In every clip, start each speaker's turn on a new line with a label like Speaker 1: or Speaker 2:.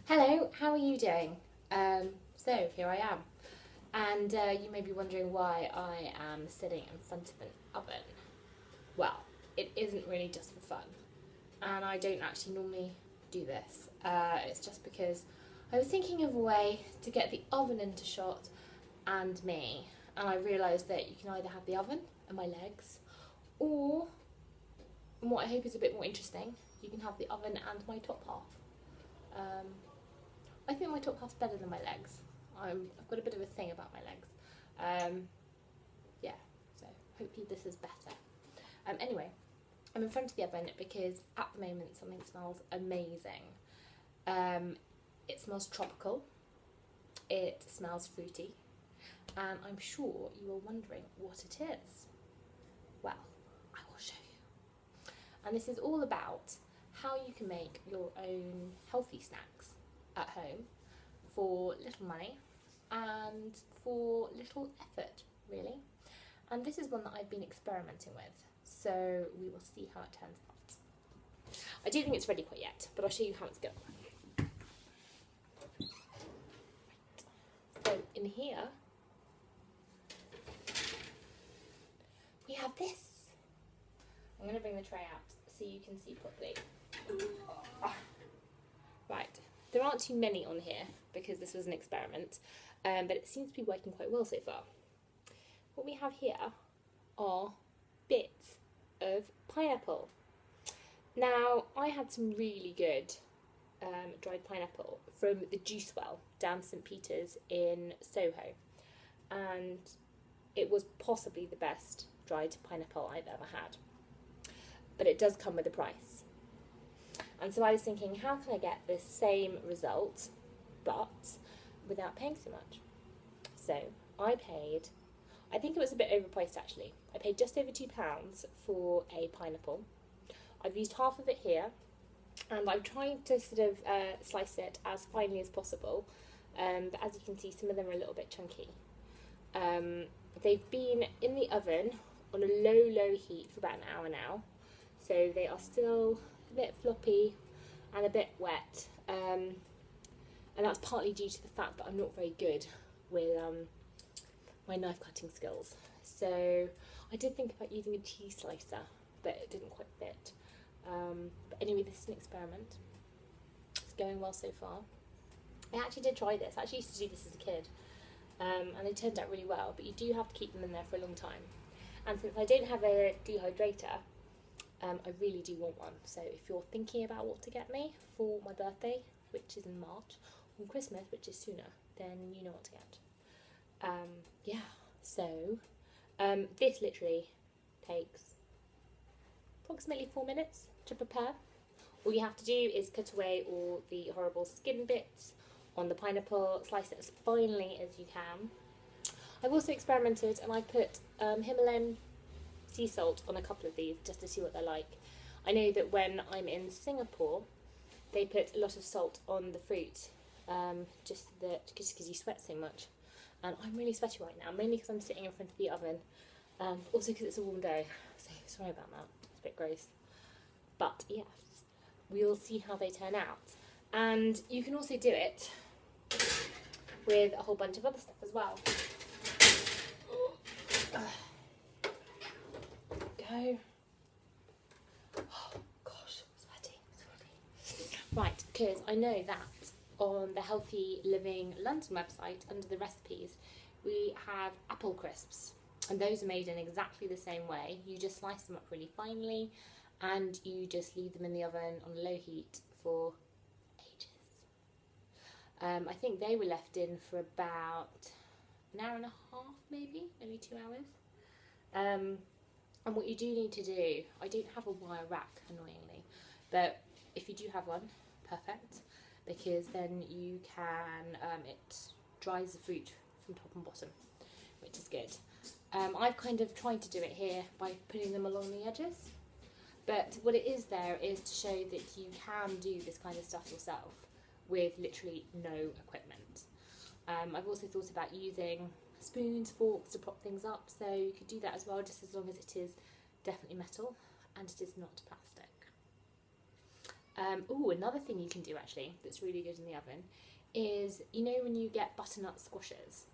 Speaker 1: Hello, how are you doing? So here I am, and you may be wondering why I am sitting in front of an oven. Well, it isn't really just for fun, and I don't actually normally do this. It's just because I was thinking of a way to get the oven into shot and me, and I realised that you can either have the oven and my legs, or, and what I hope is a bit more interesting, you can have the oven and my top half. Um, I think my top half's better than my legs. I've got a bit of a thing about my legs. Yeah, so hopefully this is better. Anyway, I'm in front of the oven because at the moment something smells amazing. It smells tropical, it smells fruity, and I'm sure you are wondering what it is. Well, I will show you. And this is all about how you can make your own healthy snacks at home for little money and for little effort, really. And this is one that I've been experimenting with, so we will see how it turns out. I don't think it's ready quite yet, but I'll show you how it's going. So in here we have this. I'm going to bring the tray out so you can see properly. Right, there aren't too many on here because this was an experiment, but it seems to be working quite well so far. What we have here are bits of pineapple. Now, I had some really good dried pineapple from the Juice Well down St Peter's in Soho, and it was possibly the best dried pineapple I've ever had. But it does come with a price. And so I was thinking, how can I get the same result, but without paying so much? So I paid, I think it was a bit overpriced actually. I paid just over £2 for a pineapple. I've used half of it here, and I'm trying to sort of slice it as finely as possible. But as you can see, some of them are a little bit chunky. They've been in the oven on a low heat for about an hour now. So they are still a bit floppy and a bit wet, and that's partly due to the fact that I'm not very good with my knife cutting skills. So I did think about using a cheese slicer, but it didn't quite fit. But anyway, this is an experiment. It's going well so far. I actually did try this. I actually used to do this as a kid, and they turned out really well, but you do have to keep them in there for a long time. And since I don't have a dehydrator, I really do want one. So if you're thinking about what to get me for my birthday, which is in March, or Christmas, which is sooner, then you know what to get. Yeah, so this literally takes approximately 4 minutes to prepare. All you have to do is cut away all the horrible skin bits on the pineapple, slice it as finely as you can. I've also experimented and I put Himalayan sea salt on a couple of these just to see what they're like. I know that when I'm in Singapore, they put a lot of salt on the fruit, just because you sweat so much. And I'm really sweaty right now, mainly because I'm sitting in front of the oven, also because it's a warm day, so sorry about that, it's a bit gross. But yes, we'll see how they turn out. And you can also do it with a whole bunch of other stuff as well. Go. Oh gosh, sweaty. Right, because I know that on the Healthy Living London website, under the recipes, we have apple crisps, and those are made in exactly the same way. You just slice them up really finely, and you just leave them in the oven on low heat for ages. I think they were left in for about an hour and a half, maybe 2 hours. And what you do need to do, I don't have a wire rack, annoyingly, but if you do have one, perfect, because then you can, it dries the fruit from top and bottom, which is good. I've kind of tried to do it here by putting them along the edges, but what it is there is to show that you can do this kind of stuff yourself with literally no equipment. I've also thought about using spoons, forks to prop things up, so you could do that as well, just as long as it is definitely metal and it is not plastic. Oh, another thing you can do actually that's really good in the oven is, you know, when you get butternut squashes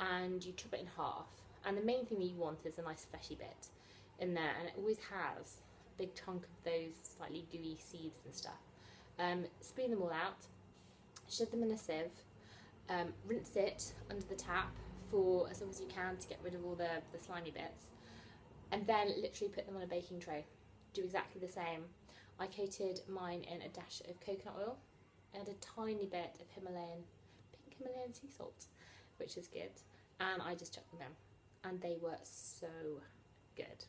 Speaker 1: and you chop it in half, and the main thing that you want is a nice fleshy bit in there, and it always has a big chunk of those slightly gooey seeds and stuff. Spoon them all out, shed them in a sieve, rinse it under the tap for as long as you can to get rid of all the slimy bits, and then literally put them on a baking tray. Do exactly the same. I coated mine in a dash of coconut oil and a tiny bit of pink Himalayan sea salt, which is good, and I just chucked them in, and they were so good.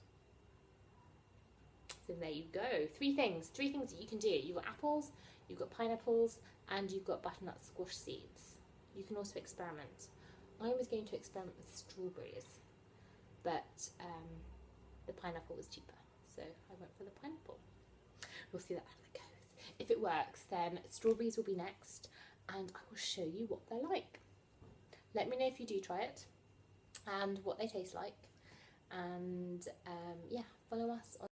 Speaker 1: So there you go. Three things that you can do. You've got apples, you've got pineapples, and you've got butternut squash seeds. You can also experiment. I was going to experiment with strawberries, but the pineapple was cheaper, so I went for the pineapple. We'll see that how it goes. If it works, then strawberries will be next, and I will show you what they're like. Let me know if you do try it and what they taste like, and yeah, follow us on